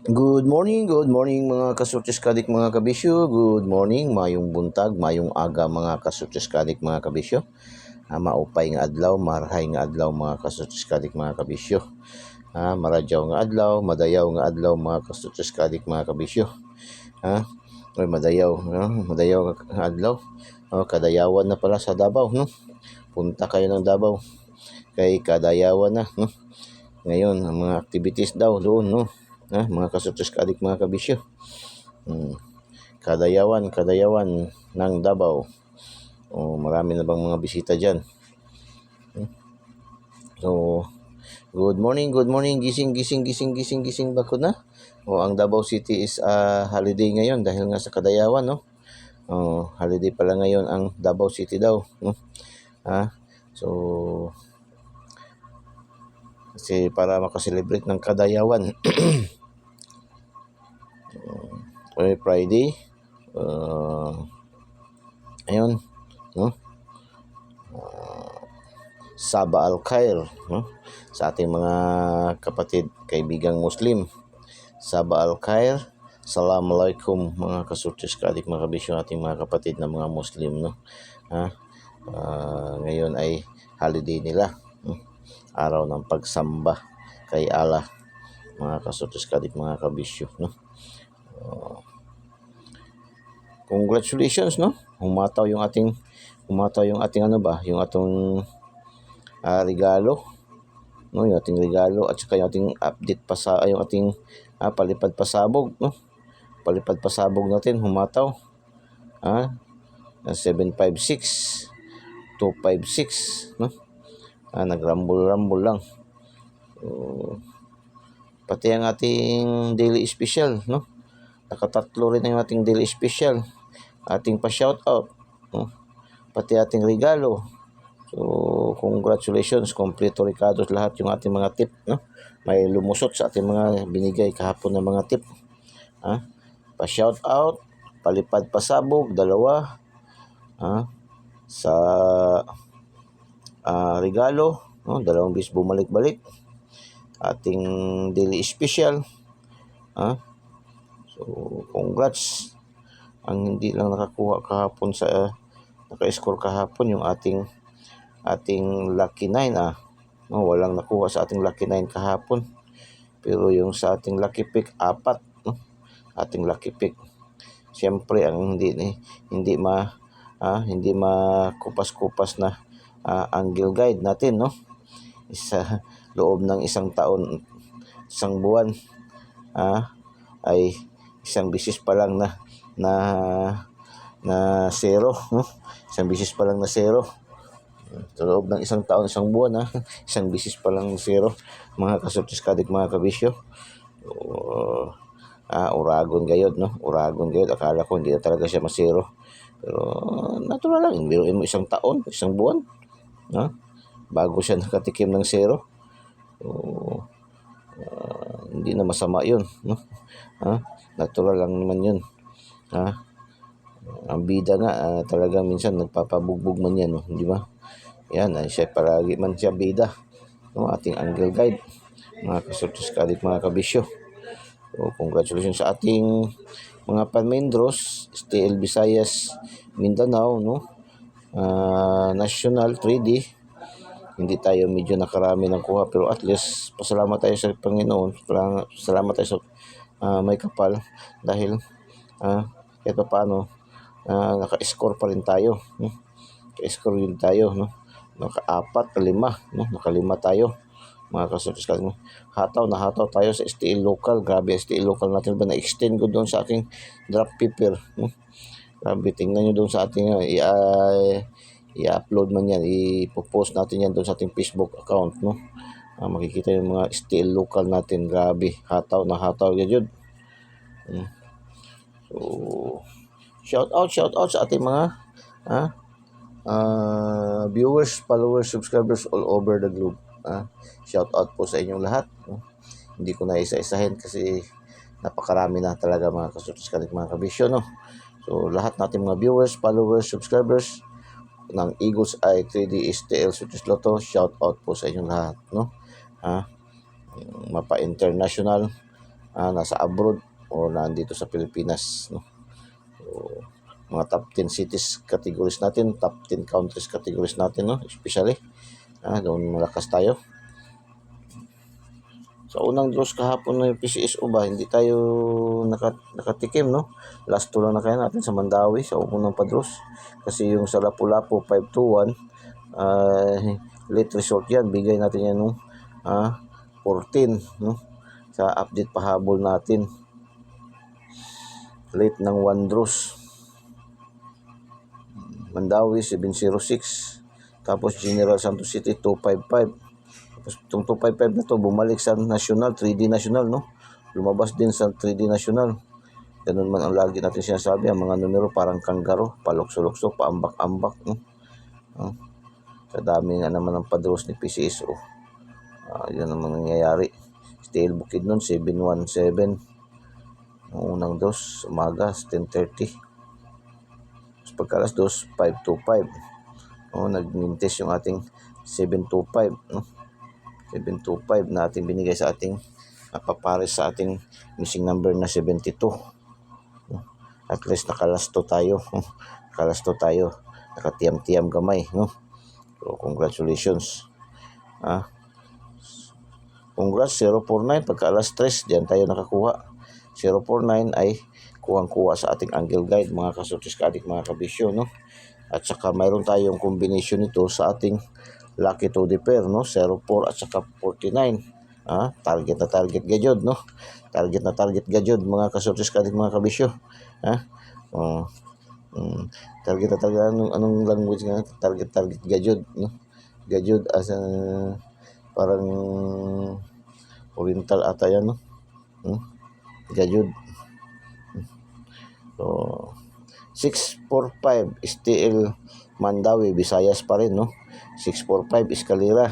Good morning mga kasurtis kadik mga kabisyo. Good morning, mayong buntag, mayong aga mga kasurtis kadik mga kabisyo. Maupay nga adlaw, marhay nga adlaw mga kasurtis kadik mga kabisyo. Maradyaw nga adlaw, madayaw nga adlaw mga kasurtis kadik mga kabisyo. Madayaw nga adlaw. Kadayawan na pala sa Davao, no? Punta kayo ng Davao. Kay kadayawan na, no? Ngayon, ang mga activities daw doon, no? Mga kasurtis kadik mga kabisyo. Kadayawan ng Davao. Marami na bang mga bisita dyan? So, good morning, gising ba ko na? Ang Davao City is holiday ngayon dahil nga sa Kadayawan, no? Holiday pala ngayon ang Davao City daw, no? So, kasi para makaselebrate ng Kadayawan. Friday, ayun, no? Saba al-Khair, no? Sa ating mga kapatid, kaibigang Muslim. Saba al-Khair, Assalamualaikum mga kasurtis kadik mga kabisyo, ating mga kapatid na mga Muslim, no? Ngayon ay holiday nila, araw ng pagsamba kay Allah, mga kasurtis kadik mga kabisyo, no? Congratulations, no? Humataw yung ating yung atong regalo, no? Yung ating regalo at saka yung ating update pa sa yung ating palipad pasabog, no? Palipad pasabog natin humataw. 756 256, no? Nagrambol lang. So, pati ang ating daily special, no? Nakatatlo rin na yung ating daily special, ating pa-shoutout, no? Pati ating regalo. So, congratulations, kompleto ricados lahat yung ating mga tip, no? May lumusot sa ating mga binigay kahapon na mga tip. Pa-shoutout, palipad pasabog, dalawa. Sa regalo, no? 2 bis bumalik-balik. Ating daily special. So, congrats. Ang hindi lang nakakuha kahapon sa naka-score kahapon yung ating Lucky 9, no, walang nakuha sa ating Lucky 9 kahapon. Pero yung sa ating Lucky Pick 4, no? Ating Lucky Pick. Siyempre ang hindi makupas-kupas na angle guide natin, no? Sa loob ng isang taon, isang buwan, ay isang bisis pa lang na zero, no? Isang bisis pa lang na zero. Sa loob ng isang taon, isang buwan, isang bisis pa lang zero, mga kasurtis kadik mga kabisyo. Uragon gayod, no? Uragon gayod. Akala ko hindi na talaga siya masero. Pero natural lang, biruin mo isang taon, isang buwan, bago siya nakatikim ng zero. So, hindi na masama yun, no? Natural lang naman yun. Ang bida nga, talagang minsan nagpapabugbog man yan, no? Di ba? Yan, siya paragi man siya bida, no? Ating angle guide, mga kasurtis kadik mga kabisyo. So, congratulations sa ating mga Palmendros, STL Visayas, Mindanao, no? National 3D. Hindi tayo medyo nakarami ng kuha, pero at least pasalamat tayo sa Panginoon. Salamat tayo sa may kapal dahil kahit pa paano naka-score pa rin tayo, no? Naka-score yun tayo, no? Naka-4, 5, no? Naka-5 tayo, mga kasurtis kadik. Hataw tayo sa STL local. Grabe, STL local natin ba na-extend ko doon sa aking draft paper, no? Grabe, tingnan nyo doon sa ating i-upload man yan, i-post natin yan doon sa ating Facebook account, no? Makikita yung mga STL local natin. Grabe, hataw yun. So, shout out sa ating mga viewers, followers, subscribers all over the globe. Shout out po sa inyong lahat, no? Hindi ko na isa-isahin kasi napakarami na talaga, mga kasurtis kadik mga kabisyo, no? So, lahat natin mga viewers, followers, subscribers ng Eagles Eye 3D STL Surtis Lotto, shout out po sa inyong lahat, no? Mapa International, nasa abroad o nandito sa Pilipinas, no? So, mga top 10 cities categories natin, top 10 countries categories natin, no? Especially doon malakas tayo. Sa unang draws kahapon ng PCSO ba, hindi tayo nakatikim, no? Last 2 lang na kaya natin sa Mandawi sa unang padros. Kasi yung sa Lapu-Lapu 521, late result yan. Bigay natin yan nung 14, no? Sa update pahabol natin. Late ng 1 draws. Mandawi 706. Tapos General Santos City 255. Tapos itong 255 na to bumalik sa national, 3D national, no? Lumabas din sa 3D national. Ganun man ang lagi natin sinasabi, ang mga numero parang kanggaro, palukso-lukso, paambak-ambak, no? Sa dami nga naman ng padros ni PCSO. Yun naman nangyayari. Stale Bukid nun 717. Ang unang dos, umaga 10:30. Tapos pagka alas 2, 525. Nagmintis yung ating 725, no? 725 na ating binigay sa ating papares sa ating missing number na 72. At least nakalasto tayo. Nakalasto tayo. Nakatiyam-tiyam gamay, no? So, congratulations. Congrats, 049. Pagka alas 3, diyan tayo nakakuha. 049 ay kuwang-kuha sa ating angle guide, mga kasotis kaadik, mga kabisyo, no? At saka mayroon tayong combination nito sa ating lucky to the pair, no? 04 at saka 49. Target na target gajod, no? Target na target gajod, mga kasotis kaadik, mga kabisyo. Target na target, anong language nga? Target gajod, no? Gajod as parang oriental ata yan, no? Gajud. So 645 STL Mandawi, Visayas pa rin, no? 645 Escalera.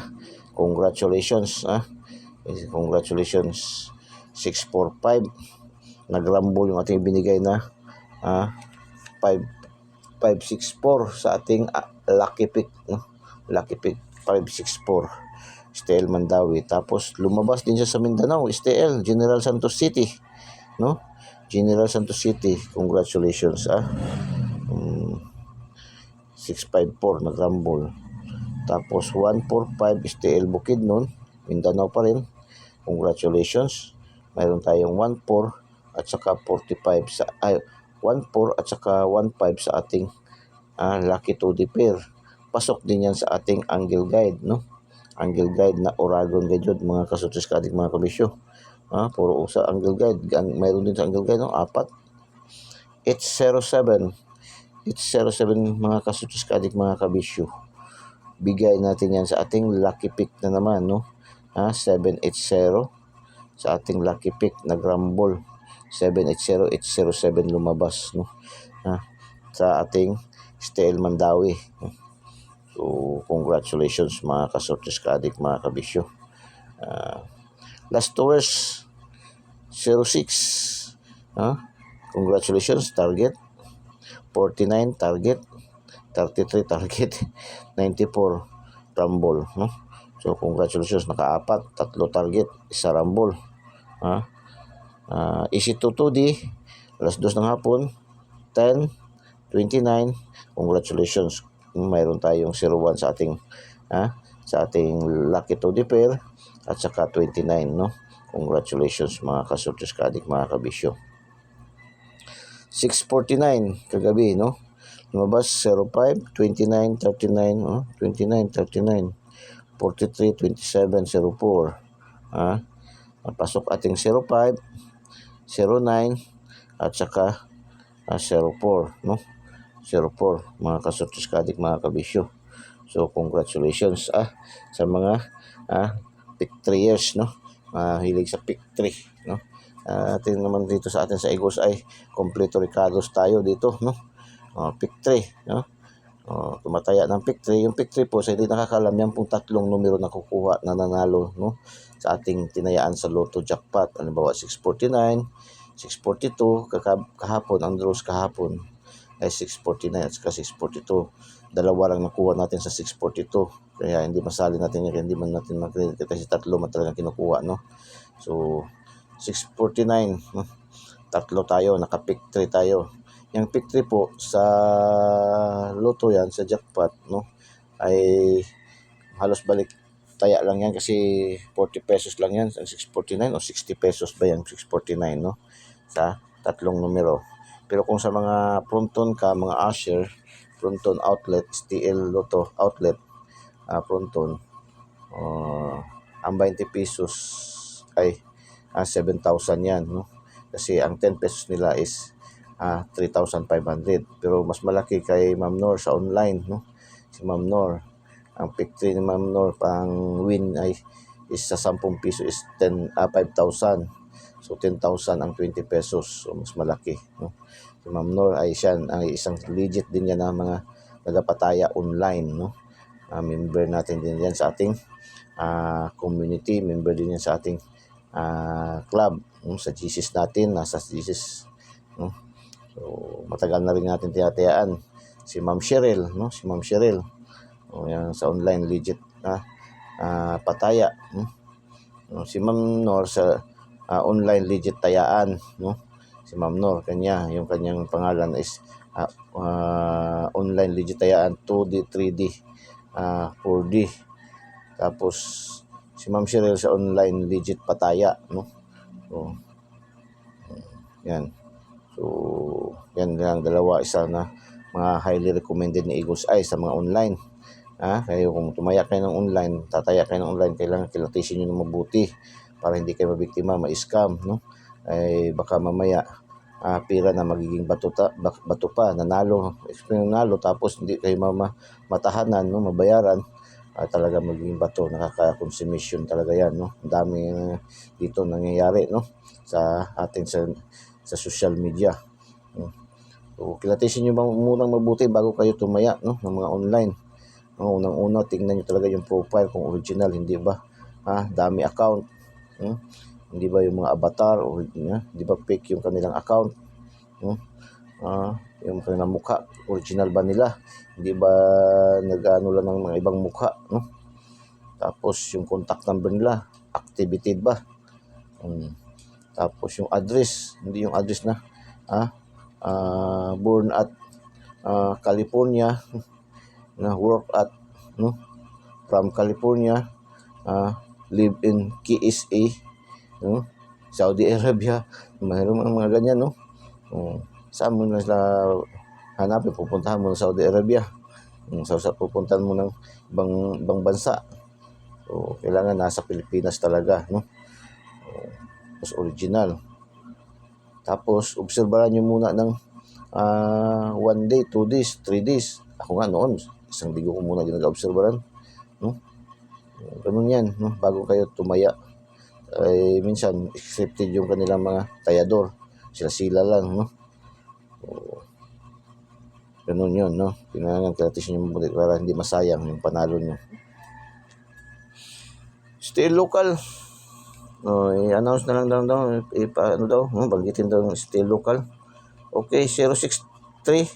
Congratulations, congratulations. 645 nagrumble yung ating binigay na 564 sa ating lucky pick, no? Lucky pick 564 STL Mandawi. Tapos lumabas din siya sa Mindanao, STL General Santos City, no? General Santos City, congratulations, 654 nagrumble. Tapos 145 STL Bukidnon, Mindanao pa rin, congratulations. Mayroon tayong 14 at saka 45 sa 14 at saka 15 sa ating lucky to the pair. Pasok din yan sa ating angle guide, no? Angle guide na Oragon gajud, mga kasutis kaadik, mga kabisyo. Puro sa angle guide. Mayroon din sa angle guide, no? 4 807 mga kasutis kaadik, mga kabisyo. Bigay natin yan sa ating lucky pick na naman, no? 780 sa ating lucky pick na grumble. 780-807 lumabas, no? Sa ating STL Mandawi. So, congratulations, mga kasortes kaadik, mga kabisyo. Last hours 06. Congratulations, target 49, target 33, target 94, rumble, no? So congratulations, naka-4, 3 target, 1 rumble. Easy to 2D, alas 2 ng hapon, 10, 29, congratulations. Mayroon tayong 01 sa ating lucky to the pair at saka 29, no? Congratulations, mga kasortes kaadik, mga kabisyo. 649 kagabi, no? Lumabas 05, 29, 39, 29, 39, 43, 27, 04. Napasok ating 05, 09 at saka 04, no? 04, mga kasortes kaadik, mga kabisyo. So congratulations sa mga pick 3 years, no? Hilig sa pick 3, no? Atin naman dito sa atin sa Eagles ay kompleto Ricardos tayo dito, no? Pick 3, no? Tumataya ng pick 3. Yung pick 3 po, sa hindi nakakalam, yan pong 3 numero na kukuha na nanalo, no? Sa ating tinayaan sa Lotto Jackpot. Halimbawa 649, 642, kahapon, ang draws kahapon ay 649 at saka 642. Dalawa lang nakuha natin sa 642. Kaya hindi masali natin yan, hindi man natin mag-credit kasi 3 man talaga kinukuha, no? So 649, no? Tatlo tayo, naka-pick 3 tayo. Yung pick 3 po sa loto yan, sa jackpot, no, ay halos balik taya lang yan kasi 40 pesos lang yan, 649 o 60 pesos ba yan, 649, no, sa tatlong numero. Pero kung sa mga fronton ka, mga usher, fronton outlet, STL Lotto outlet, fronton, ang 20 pesos ay 7,000 yan, no? Kasi ang 10 pesos nila is 3,500. Pero mas malaki kay Ma'am Nor sa online, no? Si Ma'am Nor, ang pick 3 ni Ma'am Nor pang win ay is sa 10 piso is 5,000. So 10,000 ang 20 pesos. So mas malaki, no? Si Ma'am Nor ay siya ay isang legit din yan na mga nagapataya online, no? Member natin din yan sa ating community, member din yan sa ating club, no? Sa Jesus natin, nasa Jesus, no? So matagal na rin natin tinatayaan si Ma'am Cheryl, no? Si Ma'am Cheryl, yan, sa online legit pataya, no? Si Ma'am Nor sa online legit tayaan, no? Si Ma'am Nor, yung kanyang pangalan is online legit tayaan 2D, 3D, 4D. Tapos si Ma'am Cheryl sa online legit pataya, no? So yan. So yan lang dalawa, isa na mga highly recommended ni Eagles Eye sa mga online. Kayo kung tumaya kayo ng online, tataya kayo ng online, kailangan kilatisin nyo na mabuti para hindi kayo mabiktima, ma-scam, no? Ay baka mamaya pira na magiging bato pa, nanalo tapos hindi kayo matahanan, no, mabayaran, talaga magiging bato, nakaka-consumption talaga yan, no? Ang dami dito nangyayari, no, sa atin sa social media, no? So kilatisin nyo munang mabuti bago kayo tumaya, no, ng mga online. Unang-una, tingnan nyo talaga yung profile kung original, hindi ba dami account, hindi ba yung mga avatar o hindi ba fake yung kanilang account, yung kanilang mukha, original ba nila, hindi ba nag-ano lang ng mga ibang mukha, no? Tapos yung contact number nila, activated ba, tapos yung address, hindi yung address na born at California, na work at, no, from California, live in KSA, no, Saudi Arabia, mayroon mga ganyan, no. Saan mo na sila hanapin? Pupuntahan mo ng Saudi Arabia, pupuntahan mo ng ibang bansa. So kailangan nasa Pilipinas talaga, no. Mas original. Tapos obserbahan nyo muna ng 1 day, 2 days, 3 days. Ako nga noon, isang linggo ko muna ginag-obserbahan, no? Ganun yan, no? Bago kayo tumaya. Ay minsan scripted yung kanilang mga tayador, sila lang, no? Ganun yun, no? Kailangan kilatisin yung mabuti para hindi masayang yung panalo nyo. Stay local. I-announce na lang daw, banggitin daw yung stay local. Okay, 063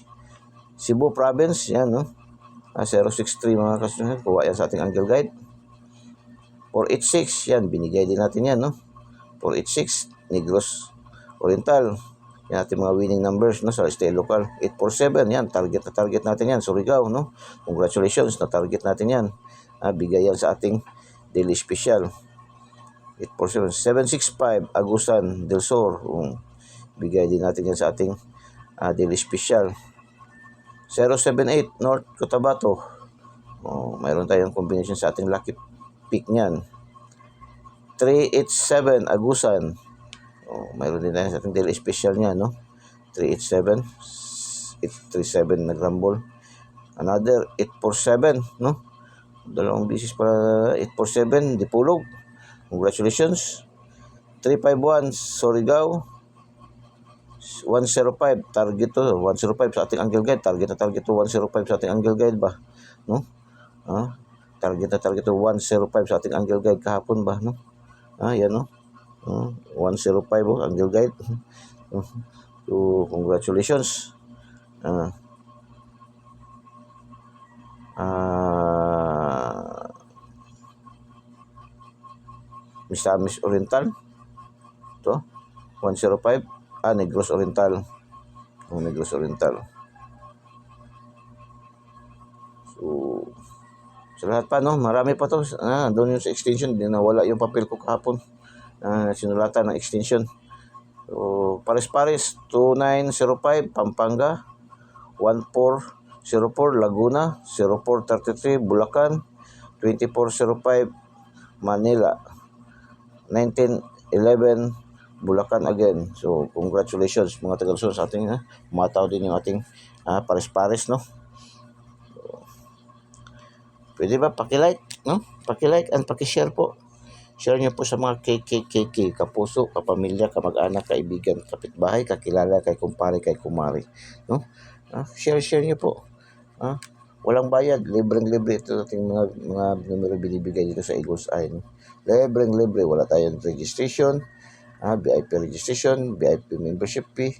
Cebu Province, yan, no? 063 mga kasunod, kuha yan sa ating Angle Guide. 486, yan, binigay din natin yan, no? 486, Negros Oriental, yan ating mga winning numbers, no, sa stay local. 847, yan, target natin yan, Surigao, no? Congratulations, na target natin yan. Bigay yan sa ating daily special. 847, 765, Agusan del Sur, bigay din natin yan sa ating daily special. 078 North Cotabato, mayroon tayong combination sa ating lucky pick niyan. 387 Agusan, mayroon din tayo sa ating daily special niya, no? 387, 837 nagrambol. Another 847, no? Dalawang bisis para 847 Dipulog. Congratulations. 351 Surigao, 105 target to, 105 sa ating Angle Guide, target to 105 sa ating Angle Guide ba, no? Target to 105 sa ating Angle Guide kahapon ba, no? Yan, no? 105 Angle Guide. So congratulations. Misamis Oriental to? 105. Negros Oriental. Negros Oriental. So, sa lahat pa, no? Marami pa to. Doon yung sa extension. Di nawala yung papel ko kahapon. Sinulatan ng extension. So, pares-pares. 2905 Pampanga. 1404 Laguna. 0433 Bulacan. 2405 Manila. 1911 Bulacan again. So, congratulations mga taga-Luzon sa ating umataw din yung ating pares-pares, no? Pwede ba paki-like, no? Paki-like and paki-share po. Share niyo po sa mga KKKK, kapuso, kapamilya, kamag-anak, kaibigan, kapitbahay, kakilala, kay kumpare, kay kumari, no? Share niyo po. Walang bayad, libreng-libre ito ating mga numero binibigay dito sa Eagles Eye, no? Libreng-libre, wala tayong registration, VIP registration, VIP membership fee,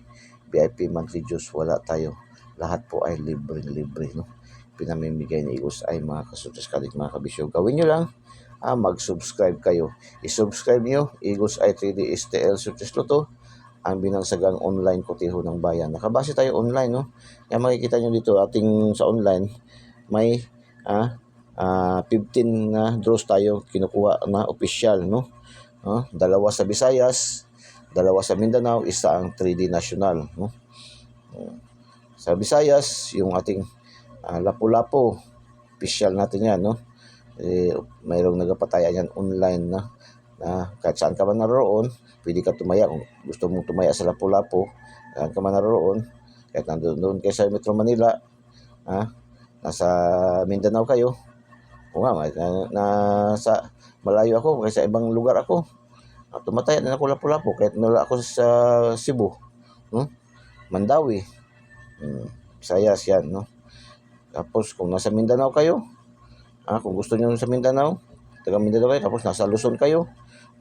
VIP monthly dues, wala tayo. Lahat po ay libreng-libre, no? Pinamimigay ni Eagles Eye, mga kasutas kalit, mga kabisyo. Gawin nyo lang, mag-subscribe kayo. I-subscribe nyo, Eagles Eye 3D STL Success Lotto, ang binangsagang online kotiho ng bayan. Nakabase tayo online, no? Kaya makikita nyo dito, ating sa online, may 15 na draws tayo kinukuha na official, no? Dalawa sa Visayas, dalawa sa Mindanao, isa ang 3D National, no? Sa Visayas, yung ating Lapu-Lapu, official natin yan, no? Mayroong nagpataya yan online na kahit saan ka man naroon, pwede ka tumaya. Kung gusto mong tumaya sa Lapu-Lapu, saan ka man naroon, kahit nandun kayo sa Metro Manila, nasa Mindanao kayo, o nga, nasa malayo ako, kasi sa ibang lugar ako, tumataya din ako Lapu-Lapu, kahit nala ako sa Cebu, no? Mandawi, Visayas yan, no? Tapos kung nasa Mindanao kayo, kung gusto nyo sa Mindanao, taga Mindanao kayo, tapos nasa Luzon kayo,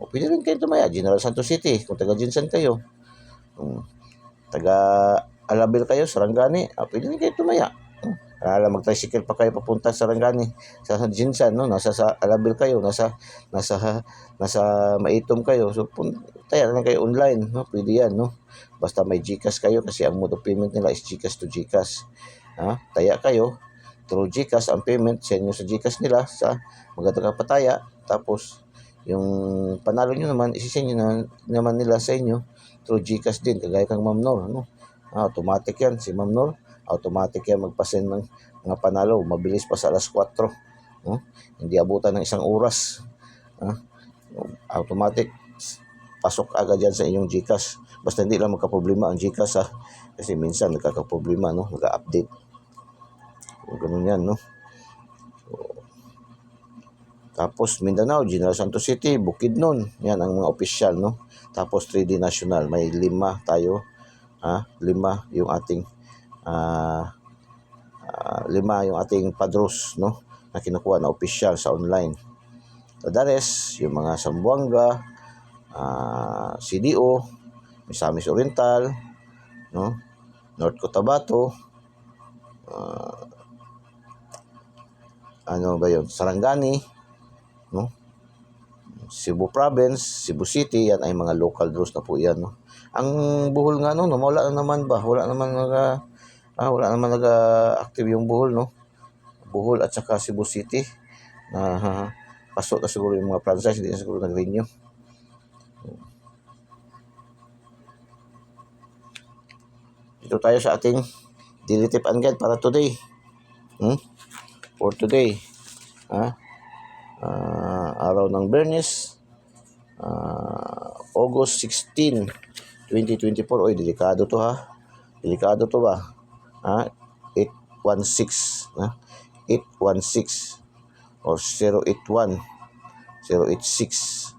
pwede rin kayo tumaya, General Santos City, kung taga Jinsan kayo, taga Alabel kayo, Sarangani, pwede rin kayo tumaya. Mag-tricycle pa kayo papunta sa Sarangani, sa Jinsan, no? Nasa sa Alabel kayo, nasa Maitom kayo, so taya lang kayo online, no? Pwede yan, no? Basta may GCash kayo, kasi ang mode of payment nila is GCash to GCash. Taya kayo, through GCash ang payment, send nyo sa GCash nila sa magandang pataya, tapos yung panalo nyo naman, isisend nyo naman nila sa inyo through GCash din, kagaya kang Ma'am Nor, no? Automatic yan, si Ma'am Nor, automatic yan magpasend ng mga panalo, mabilis pa sa alas 4, no? Hindi abutan ng 1 oras, automatic, pasok agad yan sa inyong GCash, basta hindi lang magka-problema ang GCash, kasi minsan nagkaka-problema, no? Nag-update. Ganun yan, no? Tapos Mindanao, General Santos City, Bukidnon, yan ang mga official, no? Tapos 3D National, may 5 tayo, 5 yung ating 5 yung ating padros, no? Na kinukuha na official sa online. So, the rest, yung mga Zamboanga, CDO, Misamis Oriental, no? North Cotabato, ano ba yun, Sarangani, no? Cebu Province, Cebu City, yan ay mga local draws na po yan, no? Ang Bohol nga, no, wala na naman ba? Wala naman nag-active yung Bohol, no? Bohol at saka Cebu City, na pasok na siguro yung mga franchise, hindi na siguro nag-renew. Dito tayo sa ating daily tip and guide para today. For today, araw ng Bernes, August 16, 2024. Oy, delikado to, delikado to ba? 816, 816 or 081, 086,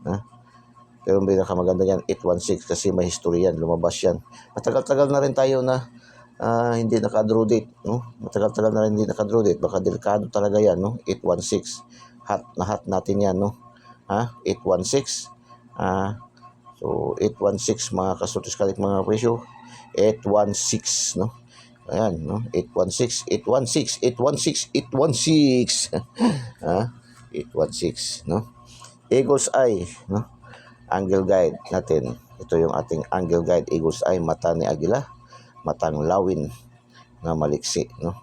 pero ang pinakamaganda yan 816, kasi may history yan, lumabas yan. Matagal-tagal na rin tayo na hindi naka-draw date, no? Matagal-tagal na rin hindi naka-draw date, baka delikado talaga yan, no? 816, hot natin yan, no? 816, so 816 mga kasutos kalit, mga presyo, 816, no? Ayan, no? 816, 816, 816, 816, 816, no? Eagles Eye, no? Angle guide natin, Ito yung ating angle guide, Eagle's Eye, mata ni Agila, matang lawin na maliksi, no?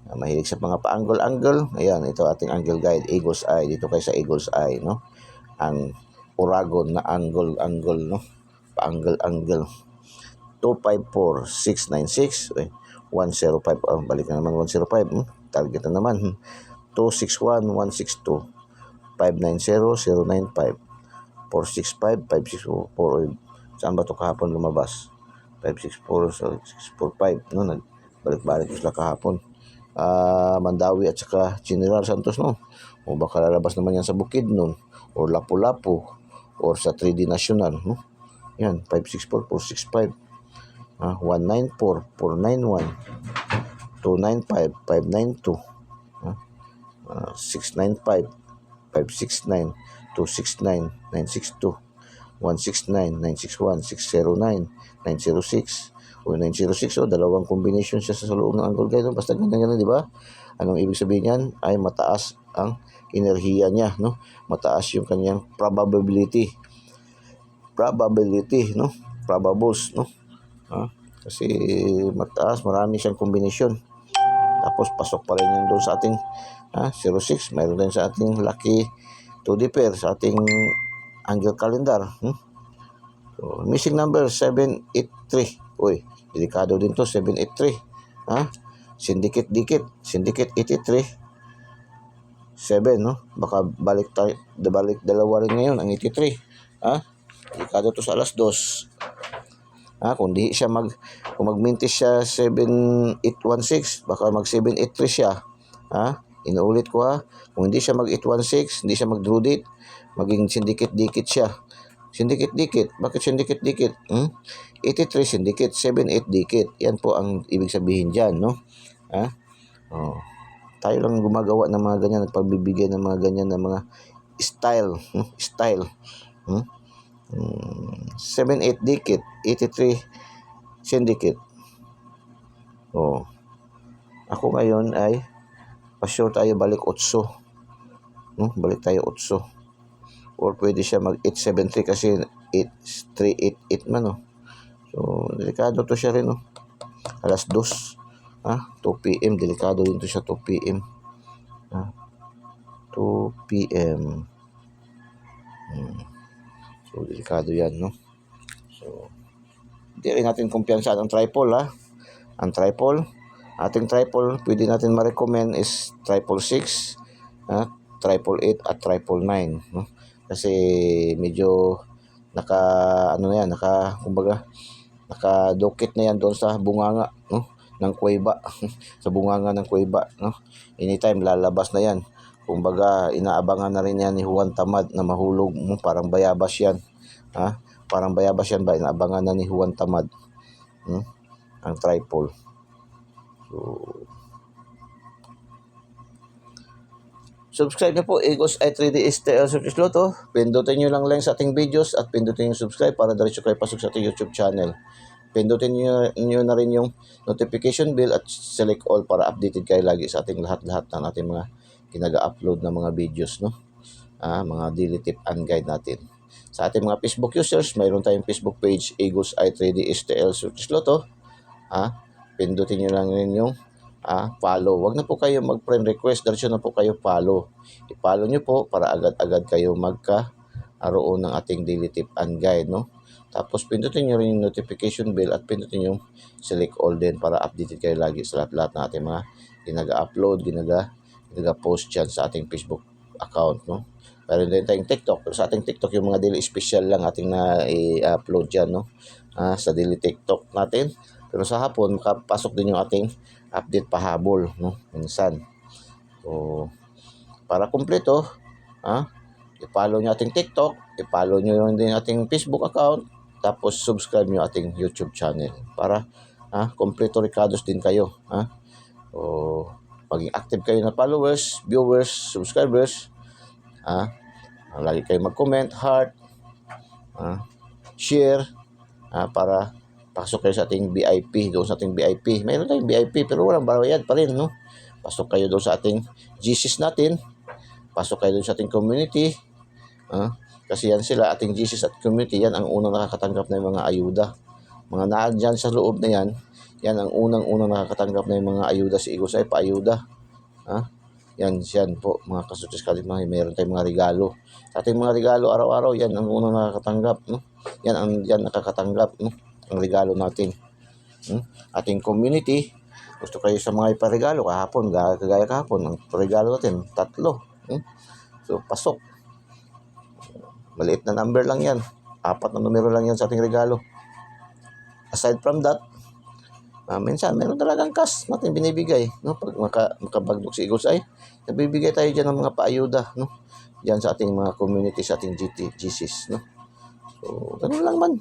Mahilig sa mga pa-angle-angle. Ayan, ito ating angle guide, Eagle's Eye. Dito kayo sa Eagle's Eye, no? Ang Uragon na angle-angle, no? Pa-angle-angle. 254-696. 105. Balik na naman 105. Target na naman. 261-162. 590-095. 465-564. Saan ba ito kahapon lumabas? 564-645. No? Nagbalik-balik sila kahapon. Mandawi at saka General Santos, no? O baka lalabas naman yan sa Bukid nun, or Lapu-Lapu, or sa 3D National, no? Yan, 564-465, 194-491, 295, 592, 695, 569, 269, 962, 169, 961, 609, 906, o 906, dalawang combination siya sa loob ng angle guide. Basta ganyan, di ba? Anong ibig sabihin yan? Ay mataas ang enerhiya niya, no? Mataas yung kanyang probability, no? Probables, no? Kasi mataas, marami siyang kombinasyon. Tapos pasok pa rin yun doon sa ating 06, mayroon din sa ating lucky 2D pair, sa ating angle calendar. So, missing number 783. Uy, delikado din to, 783. Syndicate 83. 7, no? Baka balik dalawa rin ngayon ang 83. Delikado to sa alas 2. Kung magmintis siya 7816, baka mag 783 siya. Inuulit ko kung hindi siya mag 816, hindi siya mag draw date, maging syndicate dikit siya. Syndicate dikit. Bakit syndicate dikit? 83 syndicate, 78 dikit. Yan po ang ibig sabihin dyan, no? Tayo lang gumagawa ng mga ganyan, nagpagbibigay ng mga ganyan na mga style. 78 dikit, 83 syndicate. Ako ngayon ay pa-sure tayo balik 8. Balik tayo 8. Or pwede siya mag 873 kasi 8388 man, no? So, delikado to siya rin, no? Alas 2. 2 p.m. Delikado din to siya, 2 p.m. 2 p.m. So, delikado yan, no? So, hindi rin natin kumpiyansa ang tripod, Ang tripod, ating tripod, pwede natin ma-recommend is 666, 888 at 999, no? Kasi medyo nakadukit na yan doon sa bunganga, no? Ng kuweba. Sa bunganga ng kuweba, no? Anytime lalabas na yan. Kumbaga, inaabangan na rin yan ni Juan Tamad na mahulog. Parang bayabas yan. Parang bayabas yan ba? Inaabangan na ni Juan Tamad. Ang tripod. So, subscribe nyo po, Eagle's Eye 3D STL Search Lotto. Pindutin nyo lang sa ating videos at pindutin yung subscribe para diretso kayo pasok sa ating YouTube channel. Pindutin nyo na rin yung notification bell at select all para updated kayo lagi sa ating lahat-lahat ng ating mga kinaga-upload na mga videos, no? Mga daily tip and guide natin. Sa ating mga Facebook users, mayroon tayong Facebook page, Eagle's Eye 3D STL Search Lotto. Pindutin nyo lang rin yung follow. Wag na po kayo mag-friend request, diretso na po kayo follow. I-follow nyo po para agad-agad kayo magkaroon ng ating daily tip and guide, no? Tapos pindutin nyo rin yung notification bell at pindutin yung select all din para updated kayo lagi sa lahat-lahat ng ating mga ginaga-upload, ginaga-post dyan sa ating Facebook account, no? Pero din tayong TikTok. Pero sa ating TikTok, yung mga daily special lang ating na i-upload dyan, no? Sa daily TikTok natin. Pero sa hapon, makapasok din yung ating update pahabol, no? Minsan. So, para kumpleto, i-follow nyo ating TikTok, i-follow nyo yung din ating Facebook account, tapos subscribe nyo ating YouTube channel para kompleto Ricardos din kayo. So, maging active kayo na followers, viewers, subscribers. Lagi kayo mag-comment, heart, share, para pasok kayo sa ating VIP, doon sa ating VIP. Mayroon tayong VIP pero walang bayad pa rin, no? Pasok kayo doon sa ating GCs natin. Pasok kayo doon sa ating community. Kasi yan sila, ating GCs at community, yan ang unang nakakatanggap ng mga ayuda. Mga naandyan sa loob na yan, yan ang unang-unang nakakatanggap ng mga ayuda si Eagles Eye, paayuda. Yan po mga kasutis kalimay, meron tayong mga regalo. Sa ating mga regalo araw-araw, yan ang unang nakakatanggap, no? Yan nakakatanggap, no? Ang regalo natin. Ating community, gusto kayo sa mga iparegalo kahapon, kagaya kahapon, ang regalo natin, 3. So, pasok. Maliit na number lang yan. 4 na numero lang yan sa ating regalo. Aside from that, minsan meron talagang cash natin binibigay, no? Pag makabagdok si Eagles Eye, nabibigay tayo dyan ng mga paayuda, no? Diyan sa ating mga community, sa ating GCs, no? So, ganun lang man.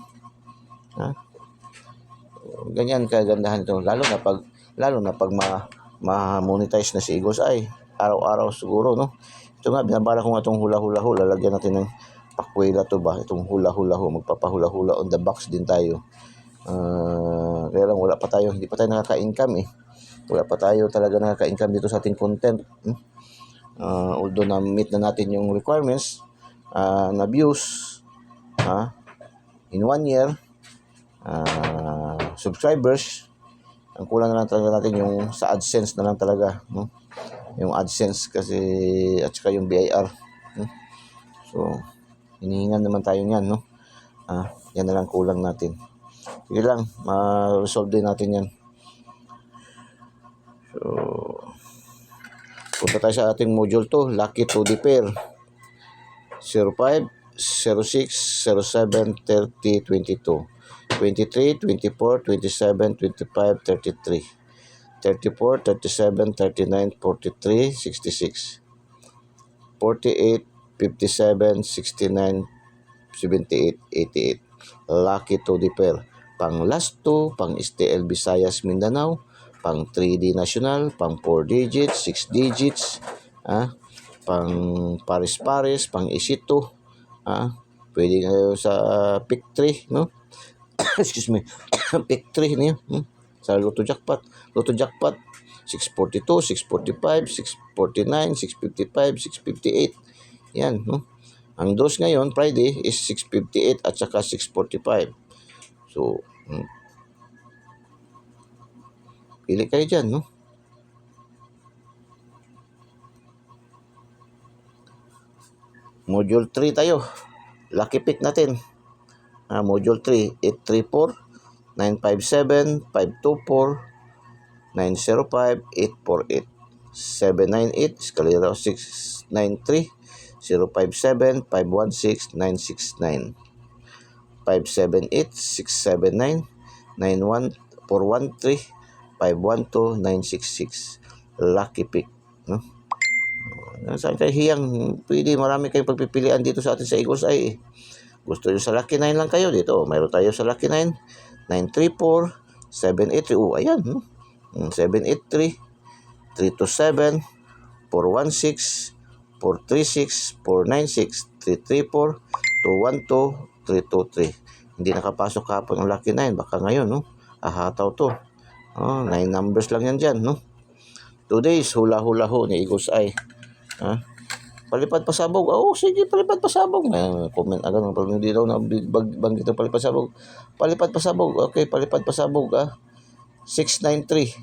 Ganyan kagandahan ito, lalo na pag ma-monetize na si Eagles Eye, araw-araw siguro, no? Ito nga, binabala ko nga itong hula-hula, lalagyan natin ng pakwela to ba, itong hula-hula, magpapahula-hula on the box din tayo. Kaya lang hindi pa tayo nakaka-income wala pa tayo talaga nakaka-income dito sa ating content. Although na-meet na natin yung requirements na views in 1 year, subscribers, ang kulang na lang talaga natin yung sa AdSense na lang talaga, no? Yung AdSense kasi at saka yung BIR, no? So hinihingan naman tayo niyan, no? Yan na lang kulang natin. Sige lang, ma-resolve din natin yan. So, punta tayo sa ating module 2, Lucky 2D Pair. 05, 06, 07, 30, 22. 23, 24, 27, 25, 33. 34, 37, 39, 43, 66. 48, 57, 69, 78, 88. Lucky 2D Pair. Pang last 2, pang STL Visayas Mindanao, pang 3D National, pang 4 digits, 6 digits, pang Paris, pang EC2, pwede kayo sa pick 3, no? Excuse me. Pick 3 niyo, sa Lotto Jackpot, 642, 645, 649, 655, 658. Yan, no? Ang dose ngayon, Friday, is 658 at saka 645. So, pili kayo dyan, no? Module 3 tayo. Lucky pick natin. Module 3, 834, 957, 524, 905, 848, 798, escalera 693, 057, 516, 969, 578, 679, 413, 512, 966. Lucky pick, no? Saan kayo hiyang? Pwede, marami kayong pagpipilian dito sa atin sa Eagles Eye. Gusto nyo sa Lucky 9 lang kayo dito. Mayroon tayo sa Lucky 9, 934, 783. Ayan, 783, 327, 416, 436, 496, 334, 212, 323. Hindi nakapasok kahapon ang Lucky 9. Baka ngayon, no? Ahataw to. 9 numbers lang yan dyan, no? 2 days, hula-hula ho ni Eagles Eye. Palipad pasabog. Sige, palipad pasabog. Comment agad ng pag hindi daw na banggit ng palipad pasabog. Palipad pasabog. Okay, palipad pasabog. 693.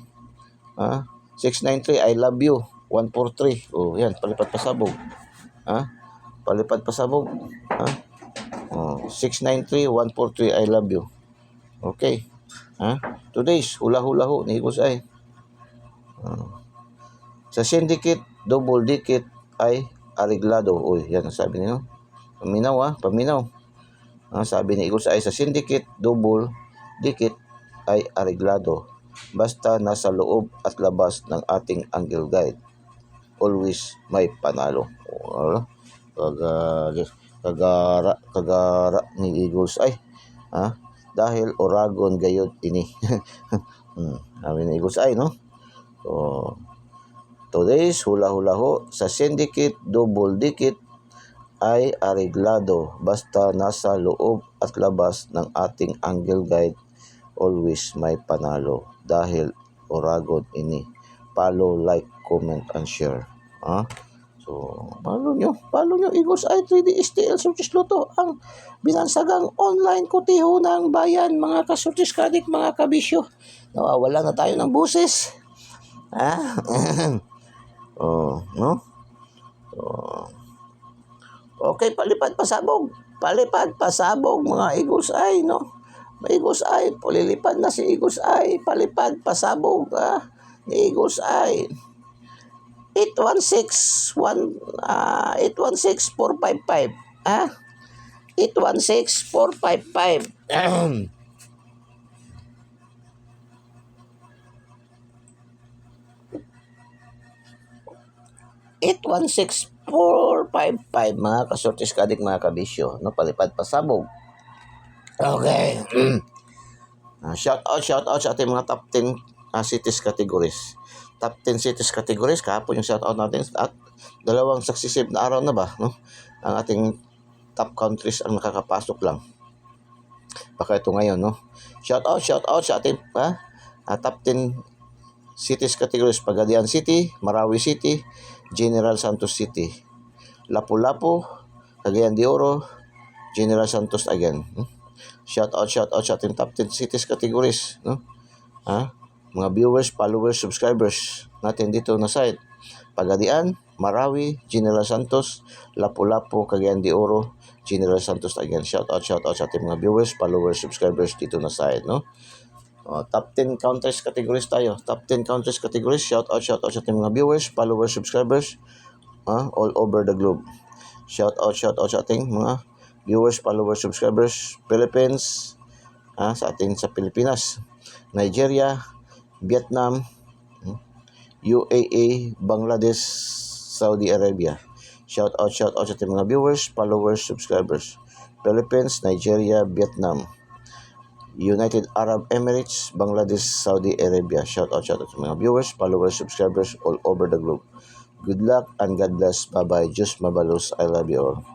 693, I love you. 143. Yan, palipad pasabog. Palipad pasabog. 693, 143, I love you. Okay. 2 days, hula-hula ho ni Eagles Eye. Sa syndicate, double digit ay ariglado. Yan ang sabi niyo. Paminaw. Sabi ni Eagles Eye, sa syndicate, double digit ay ariglado. Basta nasa loob at labas ng ating angle guide. Always may panalo. Kagara ni Eagles Eye. Dahil Oragon gayod ini. Sabi ni Eagles Eye, no? So, today's hula-hula ho, sa syndicate, double digit ay ariglado basta nasa loob at labas ng ating angle guide, always may panalo dahil Oragon ini. Follow, like, comment, and share. So, follow nyo Eagles Eye 3D STL Surtis Luto, ang binansagang online kutiho ng bayan, mga kasurtis kadik, mga kabisyo. Nawawala na tayo ng buses. Ha? Oh, no? Okay, palipad pasabog. Palipad pasabog, mga Eagles Eye, no? Eagles Eye, palilipad na si Eagles Eye. Palipad pasabog, ni Eagles Eye. 816-455. 816-455. 816-455, mga kasortis kadik, mga kabisyo, no? Palipad pasabog. Okay. Shout out sa ating mga top 10 cities categories. Top 10 cities categories, kahapon yung shout out natin at dalawang successive na araw na ba, no? Ang ating top countries ang nakakapasok lang. Baka ito ngayon, no? Shout out sa ating top 10 cities categories: Pagadian City, Marawi City, General Santos City, Lapu-Lapu, Cagayan de Oro, General Santos again. Shout out sa ating top 10 cities categories, no? Mga viewers, followers, subscribers natin dito na site: Pagadian, Marawi, General Santos, Lapu-Lapu, Cagayan de Oro, General Santos again. Shout out sa ating mga viewers, followers, subscribers dito na site, no? Top 10 countries categories tayo. Top 10 countries categories. Shout out sa ating mga viewers, followers, subscribers all over the globe. Shout out sa ating mga viewers, followers, subscribers. Philippines, sa Pilipinas, Nigeria, Vietnam, UAE, Bangladesh, Saudi Arabia. Shout out sa ating mga viewers, followers, subscribers. Philippines, Nigeria, Vietnam, United Arab Emirates, Bangladesh, Saudi Arabia. Shout out sa mga viewers, followers, subscribers all over the globe. Good luck and God bless. Bye-bye. Diyos mabalos. I love you all.